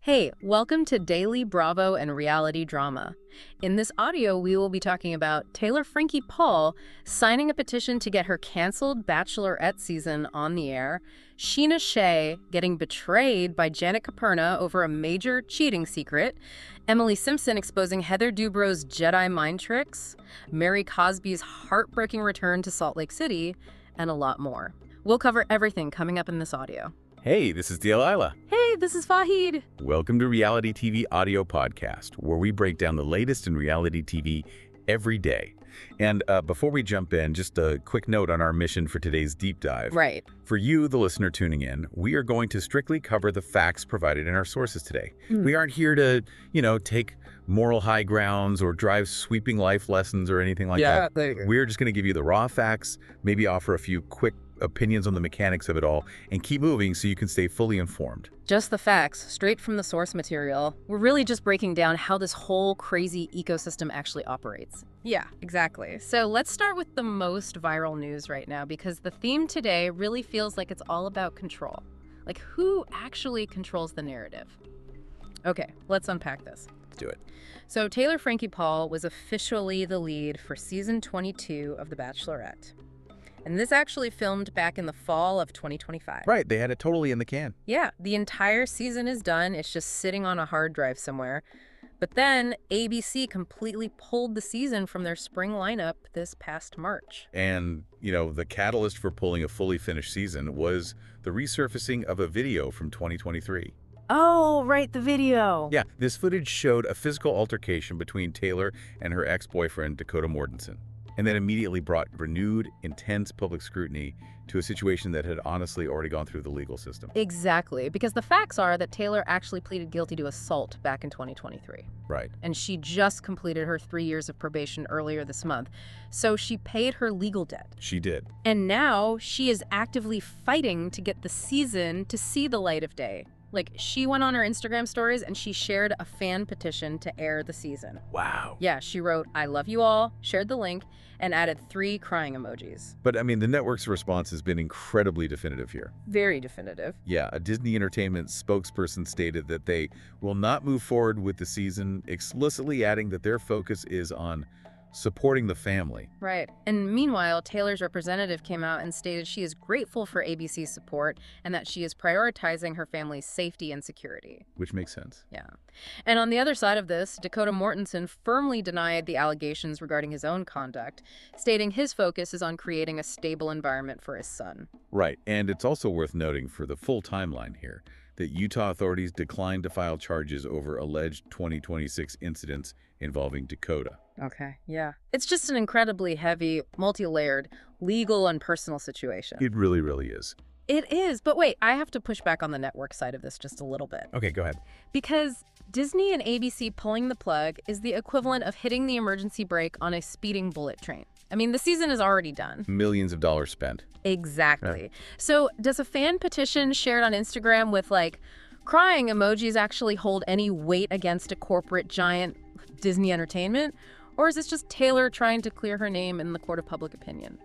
Hey, welcome to Daily Bravo and Reality Drama. In this audio, we will be talking about Taylor Frankie Paul signing a petition to get her canceled Bachelorette season on the air, Scheana Shay getting betrayed by Janet Caperna over a major cheating secret, Emily Simpson exposing Heather Dubrow's Jedi mind tricks, Mary Cosby's heartbreaking return to Salt Lake City, and a lot more. We'll cover everything coming up in this audio. Hey, this is Delilah. Hey, this is Fahid. Welcome to Reality TV Audio Podcast, where we break down the latest in reality TV every day. And before we jump in, just a quick note on our mission for today's deep dive. Right. For you, the listener tuning in, we are going to strictly cover the facts provided in our sources today. We aren't here to, take moral high grounds or drive sweeping life lessons or anything like that. We're just going to give you the raw facts, maybe offer a few quick opinions on the mechanics of it all, and keep moving so you can stay fully informed. Just the facts, straight from the source material. We're really just breaking down how this whole crazy ecosystem actually operates. Yeah, exactly. So let's start with the most viral news right now, because the theme today really feels like it's all about control. Like, who actually controls the narrative? Okay, let's unpack this. Let's do it. So Taylor Frankie Paul was officially the lead for season 22 of The Bachelorette. And this actually filmed back in the fall of 2025. Right, they had it totally in the can. Yeah, the entire season is done. It's just sitting on a hard drive somewhere. But then ABC completely pulled the season from their spring lineup this past March. And, the catalyst for pulling a fully finished season was the resurfacing of a video from 2023. Oh, right, the video. Yeah, this footage showed a physical altercation between Taylor and her ex-boyfriend, Dakota Mortensen, and then immediately brought renewed, intense public scrutiny to a situation that had honestly already gone through the legal system. Exactly, because the facts are that Taylor actually pleaded guilty to assault back in 2023. Right. And she just completed her 3 years of probation earlier this month, so she paid her legal debt. She did. And now she is actively fighting to get the season to see the light of day. Like, she went on her Instagram stories and she shared a fan petition to air the season. Wow. Yeah, she wrote, "I love you all," shared the link, and added 3 crying emojis. But, the network's response has been incredibly definitive here. Very definitive. Yeah, a Disney Entertainment spokesperson stated that they will not move forward with the season, explicitly adding that their focus is on supporting the family. Right. And meanwhile, Taylor's representative came out and stated she is grateful for ABC's support and that she is prioritizing her family's safety and security. Which makes sense. Yeah. And on the other side of this, Dakota Mortensen firmly denied the allegations regarding his own conduct, stating his focus is on creating a stable environment for his son. Right. And it's also worth noting for the full timeline here that Utah authorities declined to file charges over alleged 2026 incidents involving Dakota. Okay, yeah. It's just an incredibly heavy, multi-layered, legal and personal situation. It really, really is. It is, but wait, I have to push back on the network side of this just a little bit. Okay, go ahead. Because Disney and ABC pulling the plug is the equivalent of hitting the emergency brake on a speeding bullet train. I mean, the season is already done. Millions of dollars spent. Exactly. Right. So does a fan petition shared on Instagram with, crying emojis actually hold any weight against a corporate giant Disney Entertainment? Or is this just Taylor trying to clear her name in the court of public opinion?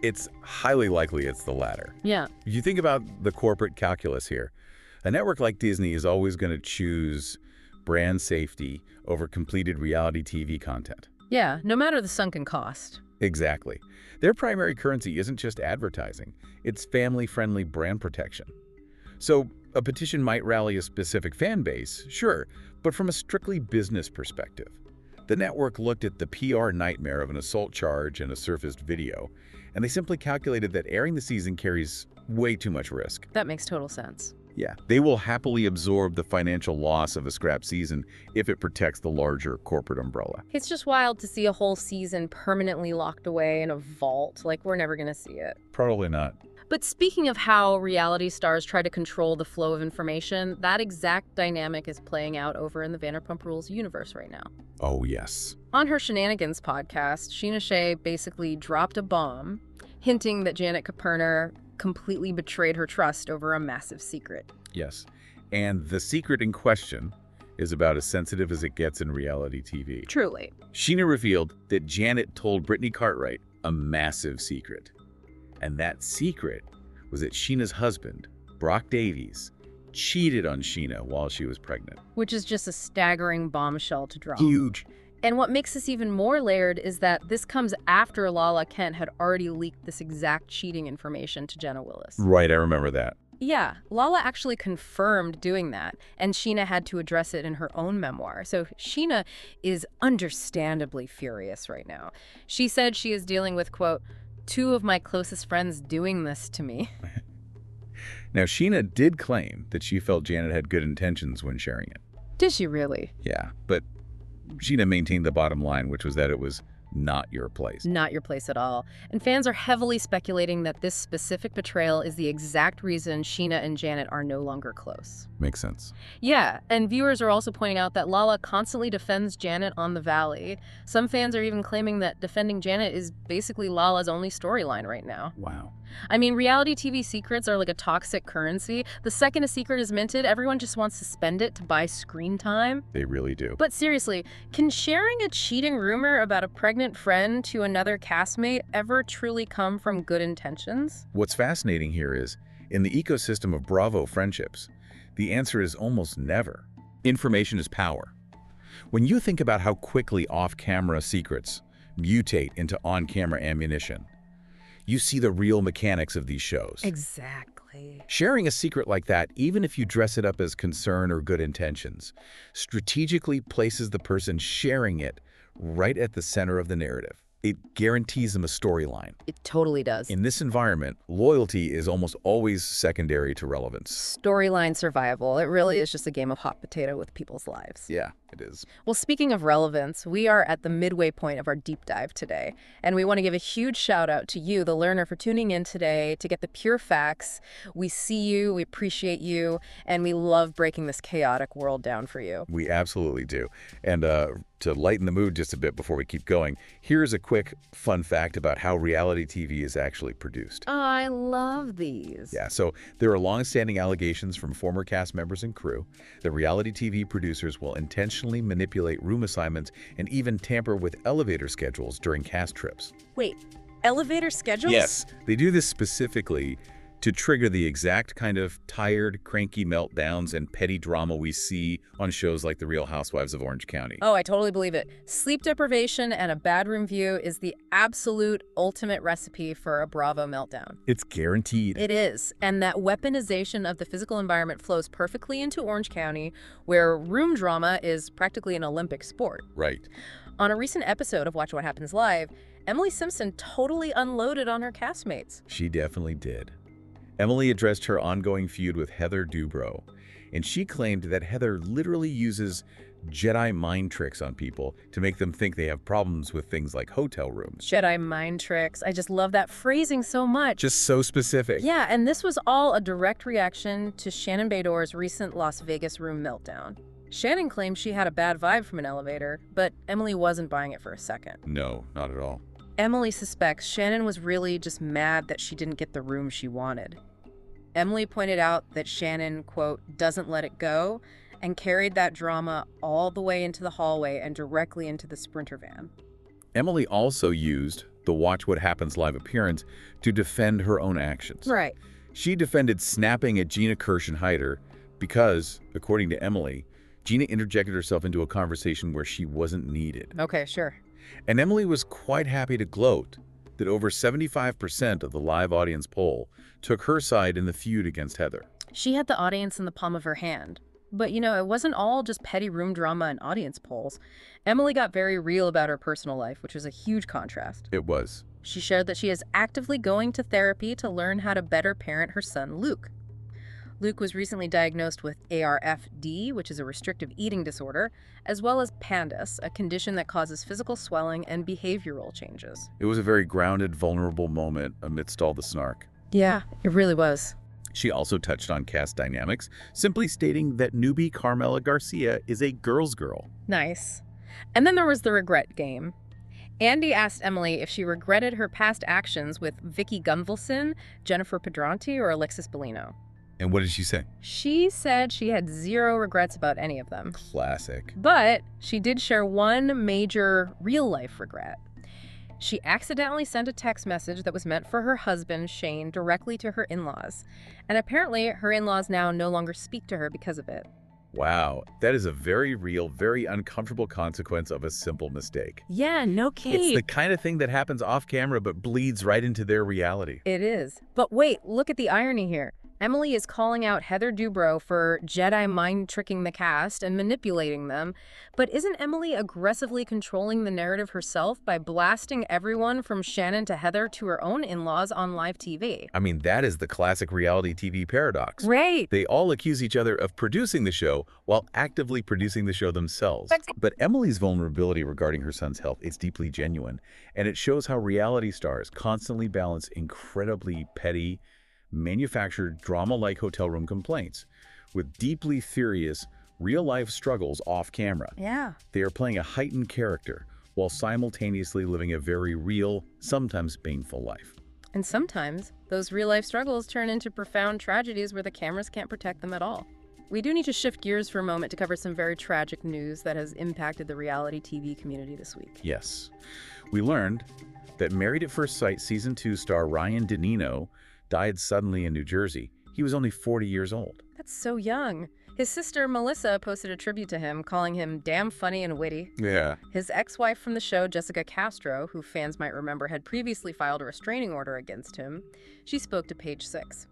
It's highly likely it's the latter. Yeah. If you think about the corporate calculus here, a network like Disney is always going to choose brand safety over completed reality TV content. Yeah, no matter the sunken cost. Exactly. Their primary currency isn't just advertising. It's family-friendly brand protection. So a petition might rally a specific fan base, sure, but from a strictly business perspective. The network looked at the PR nightmare of an assault charge and a surfaced video, and they simply calculated that airing the season carries way too much risk. That makes total sense. Yeah, they will happily absorb the financial loss of a scrap season if it protects the larger corporate umbrella. It's just wild to see a whole season permanently locked away in a vault. We're never going to see it. Probably not. But speaking of how reality stars try to control the flow of information, that exact dynamic is playing out over in the Vanderpump Rules universe right now. Oh, yes. On her Shenanigans podcast, Scheana Shay basically dropped a bomb, hinting that Janet Caperna completely betrayed her trust over a massive secret. Yes. And the secret in question is about as sensitive as it gets in reality TV. Truly. Scheana revealed that Janet told Brittany Cartwright a massive secret. And that secret was that Scheana's husband, Brock Davies, cheated on Scheana while she was pregnant. Which is just a staggering bombshell to drop. Huge. And what makes this even more layered is that this comes after Lala Kent had already leaked this exact cheating information to Jenna Willis. Right, I remember that. Yeah, Lala actually confirmed doing that, and Scheana had to address it in her own memoir. So Scheana is understandably furious right now. She said she is dealing with, quote, 2 of my closest friends doing this to me. Now, Scheana did claim that she felt Janet had good intentions when sharing it. Did she really? Yeah, but Scheana maintained the bottom line, which was that it was not your place. Not your place at all. And fans are heavily speculating that this specific betrayal is the exact reason Scheana and Janet are no longer close. Makes sense. Yeah, and viewers are also pointing out that Lala constantly defends Janet on the Valley. Some fans are even claiming that defending Janet is basically Lala's only storyline right now. Wow. I mean, reality TV secrets are like a toxic currency. The second a secret is minted, everyone just wants to spend it to buy screen time. They really do. But seriously, can sharing a cheating rumor about a pregnant friend to another castmate ever truly come from good intentions? What's fascinating here is, in the ecosystem of Bravo friendships, the answer is almost never. Information is power. When you think about how quickly off-camera secrets mutate into on-camera ammunition, you see the real mechanics of these shows. Exactly. Sharing a secret like that, even if you dress it up as concern or good intentions, strategically places the person sharing it right at the center of the narrative. It guarantees them a storyline. It totally does. In this environment, loyalty is almost always secondary to relevance. Storyline survival. It really is just a game of hot potato with people's lives. Yeah, it is. Well, speaking of relevance, we are at the midway point of our deep dive today, and we want to give a huge shout out to you, the learner, for tuning in today to get the pure facts. We see you, we appreciate you, and we love breaking this chaotic world down for you. We absolutely do. And to lighten the mood just a bit before we keep going, here's a quick fun fact about how reality TV is actually produced. Oh, I love these. Yeah, so there are long-standing allegations from former cast members and crew that reality TV producers will intentionally manipulate room assignments and even tamper with elevator schedules during cast trips. Wait, elevator schedules? Yes, they do this specifically to trigger the exact kind of tired, cranky meltdowns and petty drama we see on shows like The Real Housewives of Orange County. Oh, I totally believe it. Sleep deprivation and a bad room view is the absolute ultimate recipe for a Bravo meltdown. It's guaranteed. It is. And that weaponization of the physical environment flows perfectly into Orange County, where room drama is practically an Olympic sport. Right. On a recent episode of Watch What Happens Live, Emily Simpson totally unloaded on her castmates. She definitely did. Emily addressed her ongoing feud with Heather Dubrow, and she claimed that Heather literally uses Jedi mind tricks on people to make them think they have problems with things like hotel rooms. Jedi mind tricks. I just love that phrasing so much. Just so specific. Yeah, and this was all a direct reaction to Shannon Beador's recent Las Vegas room meltdown. Shannon claimed she had a bad vibe from an elevator, but Emily wasn't buying it for a second. No, not at all. Emily suspects Shannon was really just mad that she didn't get the room she wanted. Emily pointed out that Shannon, quote, doesn't let it go, and carried that drama all the way into the hallway and directly into the Sprinter van. Emily also used the Watch What Happens Live appearance to defend her own actions. Right. She defended snapping at Gina Kirschenheiter because, according to Emily, Gina interjected herself into a conversation where she wasn't needed. Okay, sure. And Emily was quite happy to gloat that over 75% of the live audience poll took her side in the feud against Heather. She had the audience in the palm of her hand. But, it wasn't all just petty room drama and audience polls. Emily got very real about her personal life, which was a huge contrast. It was. She shared that she is actively going to therapy to learn how to better parent her son, Luke. Luke was recently diagnosed with ARFD, which is a restrictive eating disorder, as well as PANDAS, a condition that causes physical swelling and behavioral changes. It was a very grounded, vulnerable moment amidst all the snark. Yeah, it really was. She also touched on cast dynamics, simply stating that newbie Carmela Garcia is a girl's girl. Nice. And then there was the regret game. Andy asked Emily if she regretted her past actions with Vicky Gunvalson, Jennifer Pedranti, or Alexis Bellino. And what did she say? She said she had zero regrets about any of them. Classic. But she did share one major real-life regret. She accidentally sent a text message that was meant for her husband, Shane, directly to her in-laws. And apparently, her in-laws now no longer speak to her because of it. Wow, that is a very real, very uncomfortable consequence of a simple mistake. Yeah, no It's kidding. the kind of thing that happens off camera but bleeds right into their reality. It is. But wait, look at the irony here. Emily is calling out Heather Dubrow for Jedi mind-tricking the cast and manipulating them, but isn't Emily aggressively controlling the narrative herself by blasting everyone from Shannon to Heather to her own in-laws on live TV? I mean, that is the classic reality TV paradox. Right. They all accuse each other of producing the show while actively producing the show themselves. But Emily's vulnerability regarding her son's health is deeply genuine, and it shows how reality stars constantly balance incredibly petty, manufactured drama-like hotel room complaints with deeply serious, real-life struggles off camera. Yeah. They are playing a heightened character while simultaneously living a very real, sometimes painful life. And sometimes those real-life struggles turn into profound tragedies where the cameras can't protect them at all. We do need to shift gears for a moment to cover some very tragic news that has impacted the reality TV community this week. Yes. We learned that Married at First Sight Season 2 star Ryan De Nino died suddenly in New Jersey. He was only 40 years old. That's so young. His sister, Melissa, posted a tribute to him, calling him damn funny and witty. Yeah. His ex-wife from the show, Jessica Castro, who fans might remember had previously filed a restraining order against him, she spoke to Page 6.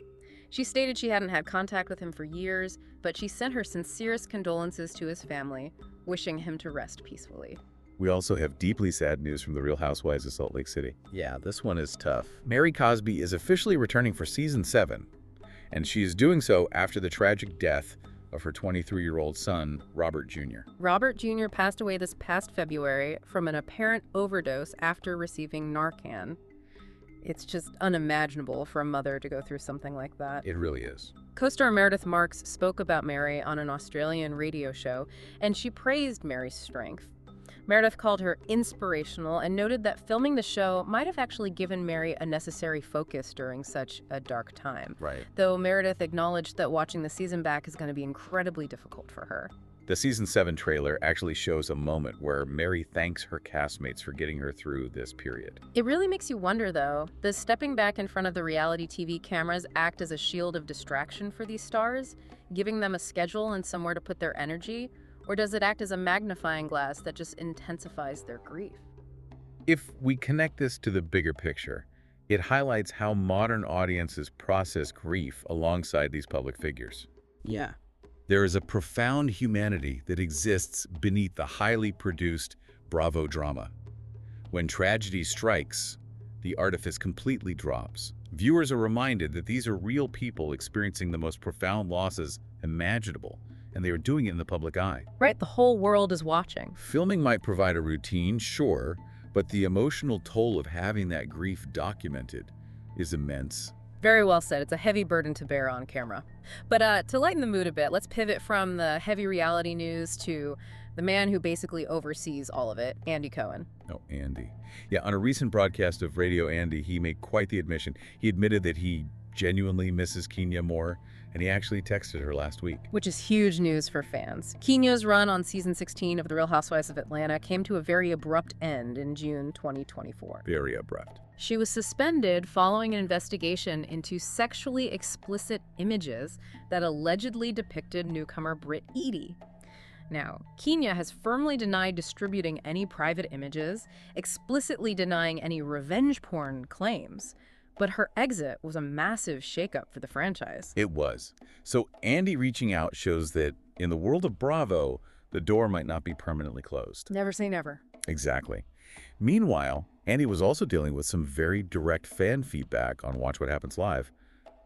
She stated she hadn't had contact with him for years, but she sent her sincerest condolences to his family, wishing him to rest peacefully. We also have deeply sad news from the Real Housewives of Salt Lake City. Yeah, this one is tough. Mary Cosby is officially returning for Season 7, and she is doing so after the tragic death of her 23-year-old son, Robert Jr. Robert Jr. passed away this past February from an apparent overdose after receiving Narcan. It's just unimaginable for a mother to go through something like that. It really is. Co-star Meredith Marks spoke about Mary on an Australian radio show, and she praised Mary's strength. Meredith called her inspirational and noted that filming the show might have actually given Mary a necessary focus during such a dark time. Right. Though Meredith acknowledged that watching the season back is going to be incredibly difficult for her. The Season 7 trailer actually shows a moment where Mary thanks her castmates for getting her through this period. It really makes you wonder, though, does stepping back in front of the reality TV cameras act as a shield of distraction for these stars, giving them a schedule and somewhere to put their energy? Or does it act as a magnifying glass that just intensifies their grief? If we connect this to the bigger picture, it highlights how modern audiences process grief alongside these public figures. Yeah. There is a profound humanity that exists beneath the highly produced Bravo drama. When tragedy strikes, the artifice completely drops. Viewers are reminded that these are real people experiencing the most profound losses imaginable, and they are doing it in the public eye. Right, the whole world is watching. Filming might provide a routine, sure, but the emotional toll of having that grief documented is immense. Very well said. It's a heavy burden to bear on camera. But to lighten the mood a bit, let's pivot from the heavy reality news to the man who basically oversees all of it, Andy Cohen. Oh, Andy. Yeah, on a recent broadcast of Radio Andy, he made quite the admission. He admitted that he genuinely misses Scheana more, and he actually texted her last week. Which is huge news for fans. Scheana's run on Season 16 of The Real Housewives of Atlanta came to a very abrupt end in June 2024. Very abrupt. She was suspended following an investigation into sexually explicit images that allegedly depicted newcomer Britt Edie. Now, Scheana has firmly denied distributing any private images, explicitly denying any revenge porn claims. But her exit was a massive shakeup for the franchise. It was. So Andy reaching out shows that in the world of Bravo, the door might not be permanently closed. Never say never. Exactly. Meanwhile, Andy was also dealing with some very direct fan feedback on Watch What Happens Live.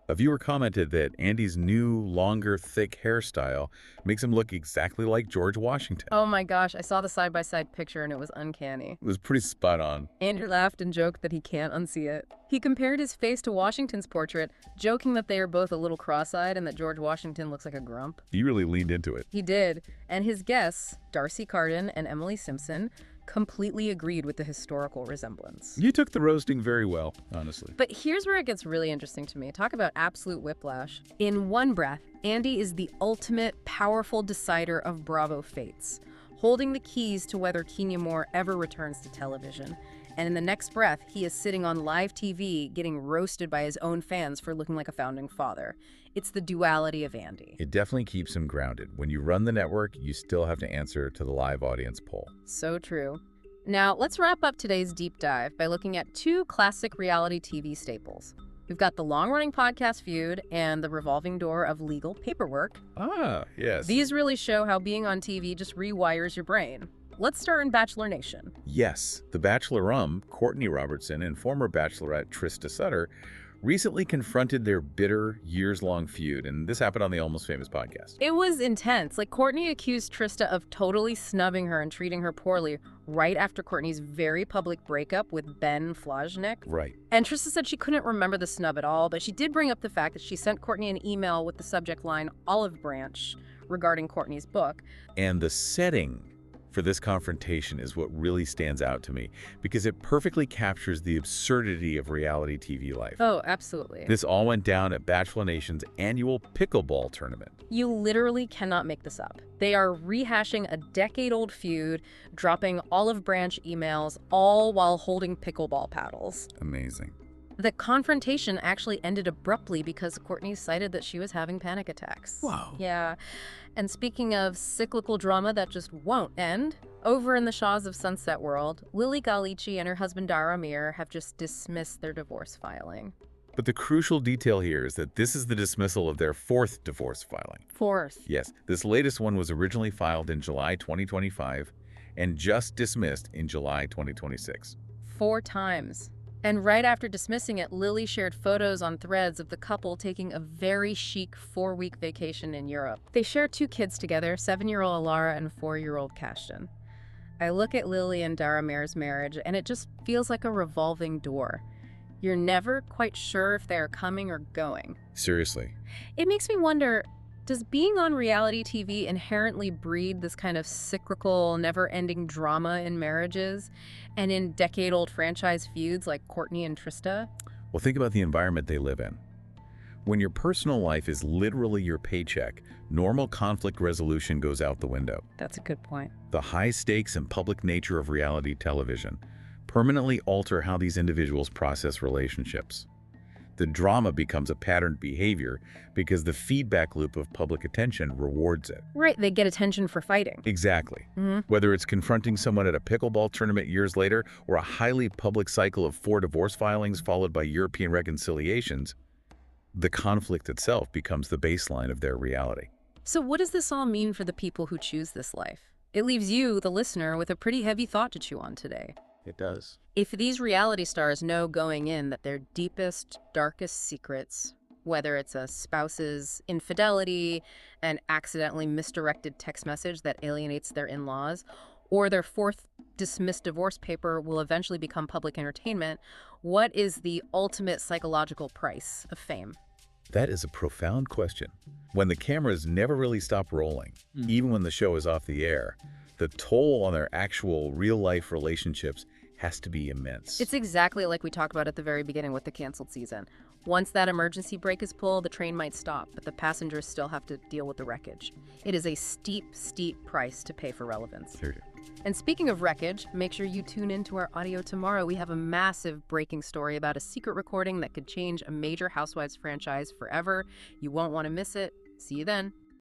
A viewer commented that Andy's new, longer, thick hairstyle makes him look exactly like George Washington. Oh my gosh, I saw the side-by-side picture and it was uncanny. It was pretty spot on. Andrew laughed and joked that he can't unsee it. He compared his face to Washington's portrait, joking that they are both a little cross-eyed and that George Washington looks like a grump. He really leaned into it. He did, and his guests, Darcy Carden and Emily Simpson, completely agreed with the historical resemblance. You took the roasting very well, honestly. But here's where it gets really interesting to me. Talk about absolute whiplash. In one breath, Andy is the ultimate, powerful decider of Bravo fates, holding the keys to whether Scheana Moore ever returns to television. And in the next breath, he is sitting on live TV getting roasted by his own fans for looking like a founding father. It's the duality of Andy. It definitely keeps him grounded. When you run the network, you still have to answer to the live audience poll. So true. Now, let's wrap up today's deep dive by looking at two classic reality TV staples. We've got the long-running podcast feud and the revolving door of legal paperwork. Ah, yes. These really show how being on TV just rewires your brain. Let's start in Bachelor Nation. Yes, the Bachelor Courtney Robertson and former Bachelorette Trista Sutter recently confronted their bitter, years-long feud, and this happened on the Almost Famous podcast. It was intense. Like, Courtney accused Trista of totally snubbing her and treating her poorly right after Courtney's very public breakup with Ben Flajnik. Right. And Trista said she couldn't remember the snub at all, but she did bring up the fact that she sent Courtney an email with the subject line "Olive Branch" regarding Courtney's book. And the setting for this confrontation is what really stands out to me, because it perfectly captures the absurdity of reality TV life. Oh, absolutely. This all went down at Bachelor Nation's annual pickleball tournament. You literally cannot make this up. They are rehashing a decade-old feud, dropping olive branch emails, all while holding pickleball paddles. Amazing. The confrontation actually ended abruptly because Courtney cited that she was having panic attacks. Wow. Yeah. And speaking of cyclical drama that just won't end, over in the Shahs of Sunset world, Lilly Ghalichi and her husband Dara Mir have just dismissed their divorce filing. But the crucial detail here is that this is the dismissal of their fourth divorce filing. Fourth. Yes, this latest one was originally filed in July 2025 and just dismissed in July 2026. 4 times. And right after dismissing it, Lilly shared photos on Threads of the couple taking a very chic 4-week vacation in Europe. They share 2 kids together, 7-year-old Alara and 4-year-old Cashton. I look at Lilly and Dara Mir's marriage, and it just feels like a revolving door. You're never quite sure if they're coming or going. Seriously. It makes me wonder, does being on reality TV inherently breed this kind of cyclical, never-ending drama in marriages and in decade-old franchise feuds like Courtney and Trista? Well, think about the environment they live in. When your personal life is literally your paycheck, normal conflict resolution goes out the window. That's a good point. The high stakes and public nature of reality television permanently alter how these individuals process relationships. The drama becomes a patterned behavior because the feedback loop of public attention rewards it. Right, they get attention for fighting. Exactly. Whether it's confronting someone at a pickleball tournament years later or a highly public cycle of 4 divorce filings followed by European reconciliations, the conflict itself becomes the baseline of their reality. So what does this all mean for the people who choose this life? It leaves you, the listener, with a pretty heavy thought to chew on today. It does. If these reality stars know going in that their deepest, darkest secrets, whether it's a spouse's infidelity, an accidentally misdirected text message that alienates their in-laws, or their 4th dismissed divorce paper will eventually become public entertainment, what is the ultimate psychological price of fame? That is a profound question. When the cameras never really stop rolling, even when the show is off the air, the toll on their actual real-life relationships has to be immense. It's exactly like we talked about at the very beginning with the canceled season. Once that emergency brake is pulled, the train might stop, but the passengers still have to deal with the wreckage. It is a steep, steep price to pay for relevance. Sure. And speaking of wreckage, make sure you tune into our audio tomorrow. We have a massive breaking story about a secret recording that could change a major Housewives franchise forever. You won't want to miss it. See you then.